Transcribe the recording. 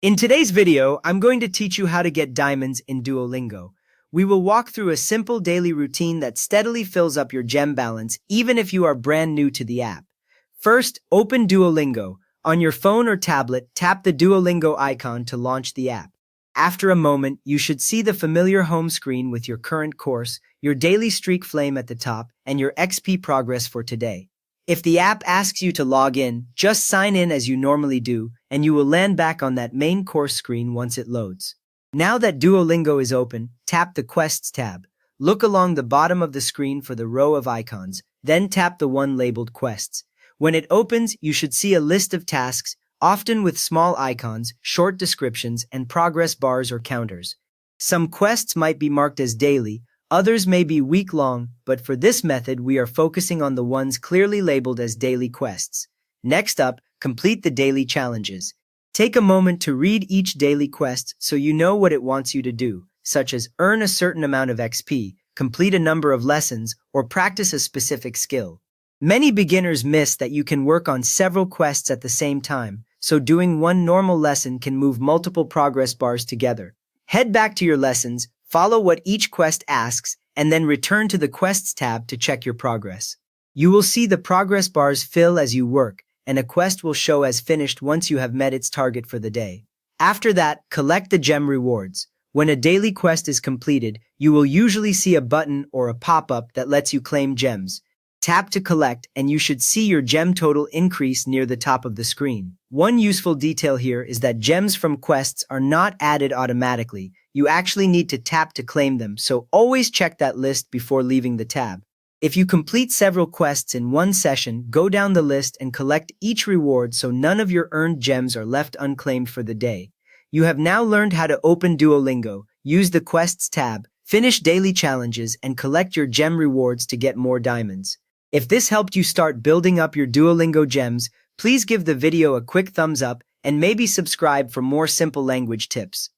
In today's video, I'm going to teach you how to get diamonds in Duolingo. We will walk through a simple daily routine that steadily fills up your gem balance, even if you are brand new to the app. First, open Duolingo. On your phone or tablet, tap the Duolingo icon to launch the app. After a moment, you should see the familiar home screen with your current course, your daily streak flame at the top, and your XP progress for today. If the app asks you to log in, just sign in as you normally do, and you will land back on that main course screen once it loads. Now that Duolingo is open, tap the Quests tab. Look along the bottom of the screen for the row of icons, then tap the one labeled Quests. When it opens, you should see a list of tasks, often with small icons, short descriptions, and progress bars or counters. Some quests might be marked as daily, others may be week-long, but for this method we are focusing on the ones clearly labeled as daily quests. Next up, complete the daily challenges. Take a moment to read each daily quest so you know what it wants you to do, such as earn a certain amount of XP, complete a number of lessons, or practice a specific skill. Many beginners miss that you can work on several quests at the same time, so doing one normal lesson can move multiple progress bars together. Head back to your lessons, follow what each quest asks, and then return to the Quests tab to check your progress. You will see the progress bars fill as you work, and a quest will show as finished once you have met its target for the day. After that, collect the gem rewards. When a daily quest is completed, you will usually see a button or a pop-up that lets you claim gems. Tap to collect, and you should see your gem total increase near the top of the screen. One useful detail here is that gems from quests are not added automatically. You actually need to tap to claim them, so always check that list before leaving the tab. If you complete several quests in one session, go down the list and collect each reward so none of your earned gems are left unclaimed for the day. You have now learned how to open Duolingo, use the Quests tab, finish daily challenges, and collect your gem rewards to get more diamonds. If this helped you start building up your Duolingo gems, please give the video a quick thumbs up and maybe subscribe for more simple language tips.